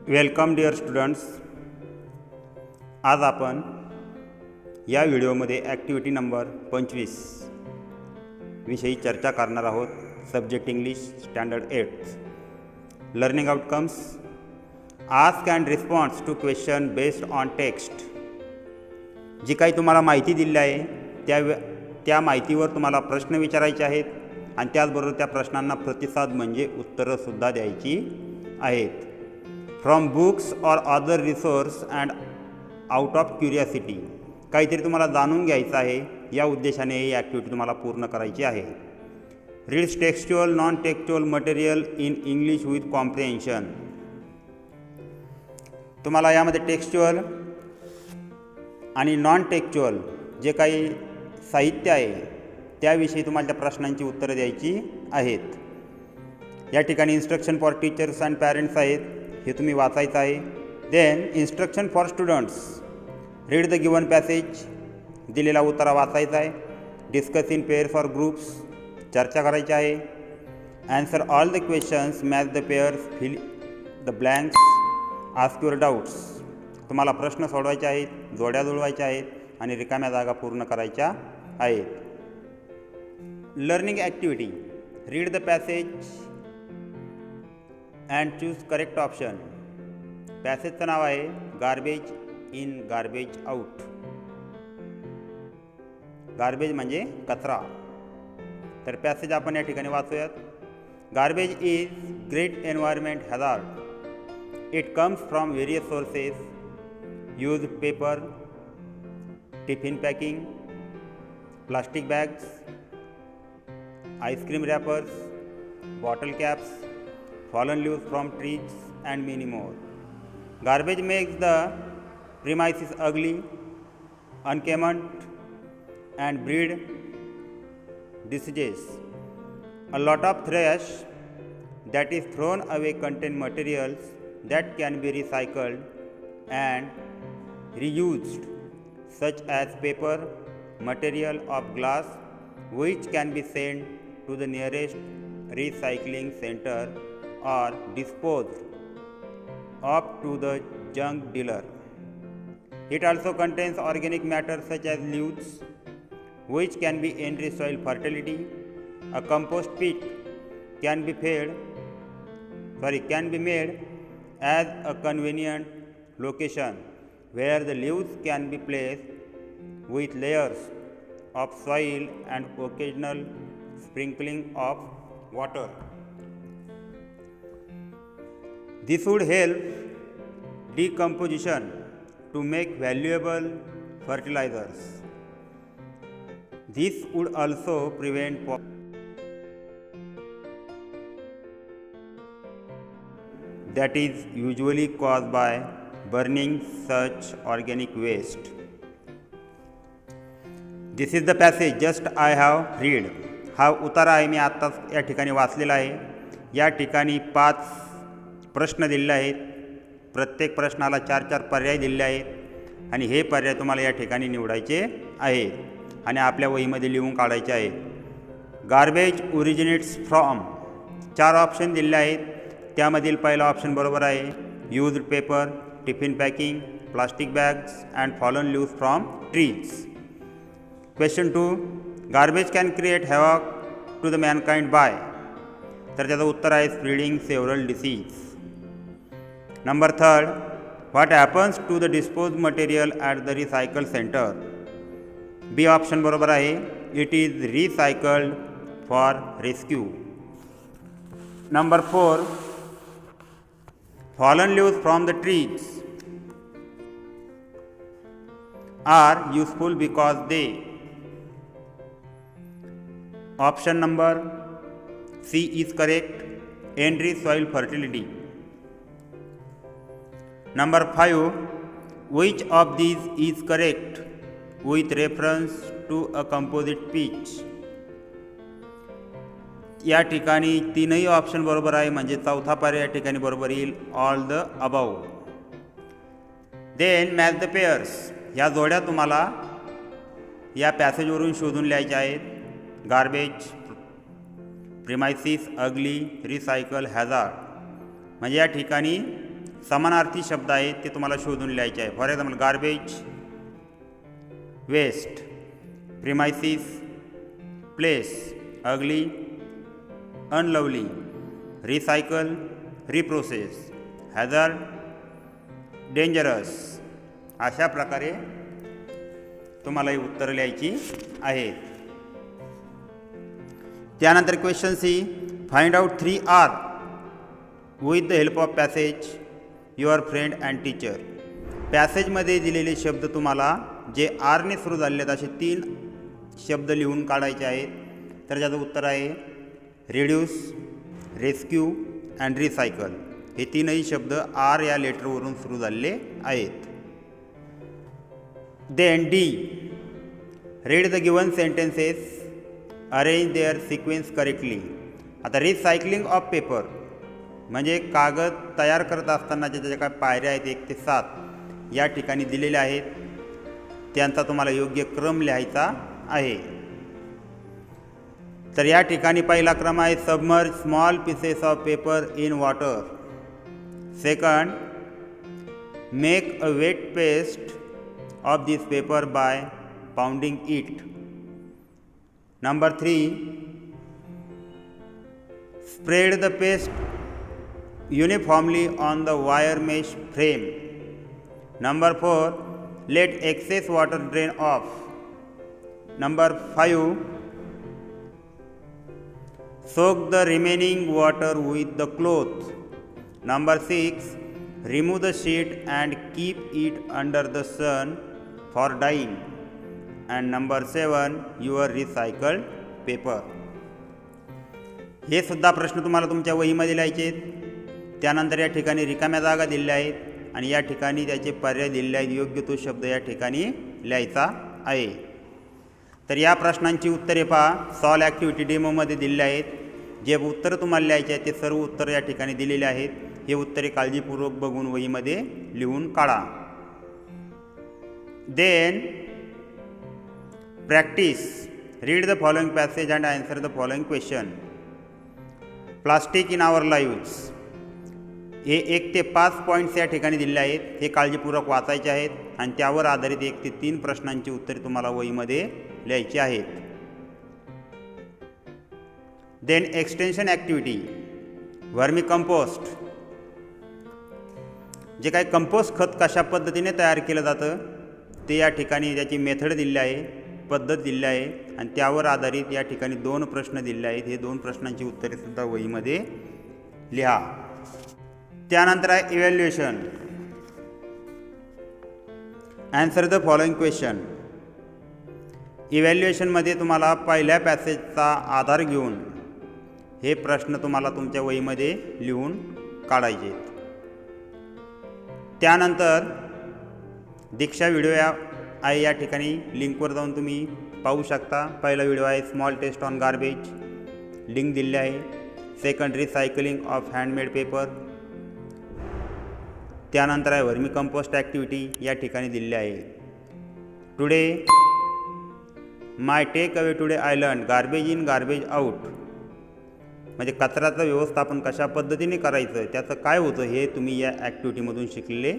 Welcome dear students. आज आपण या व्हिडिओमध्ये ॲक्टिव्हिटी नंबर 25 विषयी चर्चा करणार आहोत. Subject English standard 8. Learning outcomes. Ask and response to question based on text. जी काही तुम्हाला माहिती दिली आहे त्या माहितीवर तुम्हाला प्रश्न विचारायचे आहेत आणि त्याचबरोबर त्या प्रश्नांना प्रतिसाद म्हणजे उत्तरंसुद्धा द्यायची आहेत. From books or other resource and out of curiosity. काहीतरी तुम्हाला जाणून घ्यायचं आहे या उद्देशाने ही ॲक्टिव्हिटी तुम्हाला पूर्ण करायची आहे. Reads textual non textual material in English with comprehension. तुम्हाला यामध्ये टेक्स्च्युअल आणि नॉन टेक्स्च्युअल जे काही साहित्य आहे त्याविषयी तुम्हाला त्या प्रश्नांची उत्तरं द्यायची आहेत. या ठिकाणी instruction for teachers and parents आहेत, हे तुम्ही वाचायचं आहे. Then instruction for students. Read the given passage. दिलेला उत्तरा वाचायचा आहे. Discuss in pairs or groups. चर्चा करायची आहे. Answer all the questions, match the pairs, fill the blanks, ask your doubts. तुम्हाला प्रश्न सोडवायचे आहेत, जोड्या जुळवायच्या आहेत आणि रिकाम्या जागा पूर्ण करायच्या आहेत. Learning activity. Read the passage and choose correct option. पॅसेजचं नाव आहे garbage in garbage out. Garbage म्हणजे कचरा. तर पॅसेज आपण या ठिकाणी वाचूयात. Garbage is great environment hazard. It comes from various sources. Used paper, tiffin packing, plastic bags, ice cream wrappers, bottle caps, fallen leaves from trees and many more. Garbage makes the premises ugly, unkempt and breed diseases. A lot of trash that is thrown away contain materials that can be recycled and reused, such as paper, material of glass, which can be sent to the nearest recycling center or disposed of to the junk dealer. It also contains organic matter such as leaves, which can be enrich soil fertility. A compost pit can be made as a convenient location where the leaves can be placed with layers of soil and occasional sprinkling of water. This would help decomposition to make valuable fertilizers. This would also prevent that is usually caused by burning such organic waste. This is the passage just I have read. हा उतारा आहे मी आत्ताच या ठिकाणी वाचलेला आहे. या ठिकाणी 5 प्रश्न दिलेले आहेत. प्रत्येक प्रश्नाला 4 पर्याय दिलेले आहेत आणि हे पर्याय तुम्हाला या ठिकाणी निवडायचे आहेत आणि आपल्या वहीमध्ये लिहून काढायचे आहेत. Garbage originates from. 4 ऑप्शन दिलेले आहेत. त्यामधील पहिला ऑप्शन बरोबर आहे. Used paper, tiffin packing, plastic bags and fallen leaves from trees. Question 2. Garbage can create havoc to the mankind by. तर त्याचं उत्तर आहे spreading several disease. Number 3. What happens to the dispose material at the recycle centre. B option बरोबर आहे. It is recycled for rescue. Number 4. Fallen leaves from the trees are useful because they. Option number C is correct. Enrich soil fertility. Number 5. Which of these is correct with reference to a composite pitch? या ठिकाणी 3ही option बरोबर आहे म्हणजे चौथा पर्याय या ठिकाणी बरोबर येईल. All the above. Then match the pairs. ह्या जोड्या तुम्हाला या पॅसेजवरून शोधून लिहायच्या आहेत. Garbage, premises, ugly, recycle, hazard. म्हणजे या ठिकाणी समानार्थी शब्द आहेत ते तुम्हाला शोधून लिहायचे आहे. For example garbage, waste, premises, place, ugly, unlovely, recycle, reprocess, hazard, dangerous. अशा प्रकारे तुम्हाला ही उत्तरं लिहायची आहेत. त्यानंतर question C, find out 3 R with the help of passage, your friend and teacher. पॅसेजमध्ये दिलेले शब्द तुम्हाला जे आरने सुरू झालेले आहेत असे 3 शब्द लिहून काढायचे आहेत. तर त्याचं उत्तर आहे रिड्यूस, रेस्क्यू अँड रिसायकल. हे 3ही शब्द आर या लेटरवरून सुरू झालेले आहेत. Then D, read the given sentences, arrange their sequence correctly. आता रिसायकलिंग ऑफ पेपर म्हणजे कागद तयार करत असतानाच्या ज्या काय पायऱ्या आहेत 1 ते 7 या ठिकाणी दिलेल्या आहेत, त्यांचा तुम्हाला योग्य क्रम लिहायचा आहे. तर या ठिकाणी पहिला क्रम आहे submerge small pieces of paper in water. Second, make a wet paste of this paper by pounding it. Number 3, spread the paste uniformly on the wire mesh frame. Number 4, let excess water drain off. Number 5, soak the remaining water with the cloth. Number 6, remove the sheet and keep it under the sun for drying. And number 7, your recycled paper. हे सुद्धा प्रश्न तुम्हाला तुमच्या वहीमध्ये लिहायचे आहेत. त्यानंतर या ठिकाणी रिकाम्या जागा दिलेल्या आहेत आणि या ठिकाणी त्याचे पर्याय दिलेले आहेत. योग्य तो शब्द या ठिकाणी लिहायचा आहे. तर या प्रश्नांची उत्तरे पहा, सॉल्व ॲक्टिव्हिटी डेमोमध्ये दिलेले आहेत. जे उत्तरं तुम्हाला लिहायचे आहेत ते सर्व उत्तरं या ठिकाणी दिलेले आहेत. हे उत्तरे काळजीपूर्वक बघून वहीमध्ये लिहून काढा. Then practice, read the following passage and answer the following question. Plastic in our lives. हे 1 ते 5 पॉईंट्स या ठिकाणी दिले आहेत. हे काळजीपूर्वक वाचायचे आहेत आणि त्यावर आधारित 1 ते 3 प्रश्नांची उत्तरे तुम्हाला वहीमध्ये लिहायची आहेत. Then extension activity, vermicompost. जे काही कंपोस्ट खत कशा पद्धतीने तयार केलं जातं ते या ठिकाणी त्याची मेथड दिली आहे, पद्धत दिली आहे आणि त्यावर आधारित या ठिकाणी 2 प्रश्न दिले आहेत. हे 2 प्रश्नांची उत्तरेसुद्धा वहीमध्ये लिहा. त्यानंतर आहे evaluation. Answer the following question. इव्हॅल्युएशनमध्ये तुम्हाला पहिल्या पॅसेजचा आधार घेऊन हे प्रश्न तुम्हाला तुमच्या वहीमध्ये लिहून काढायचे. त्यानंतर दीक्षा व्हिडिओ आहे, या ठिकाणी लिंकवर जाऊन तुम्ही पाहू शकता. पहिला व्हिडिओ आहे small test on garbage, link दिली आहे. Second, recycling of handmade paper. त्यानंतर आहे व्हर्मी कंपोस्ट ॲक्टिव्हिटी, या ठिकाणी दिलेली आहे. Today my take away today I learn garbage in garbage out. म्हणजे कचऱ्याचं व्यवस्थापन कशा पद्धतीने करायचं, त्याचं काय होतं हे तुम्ही या ॲक्टिव्हिटीमधून शिकलेले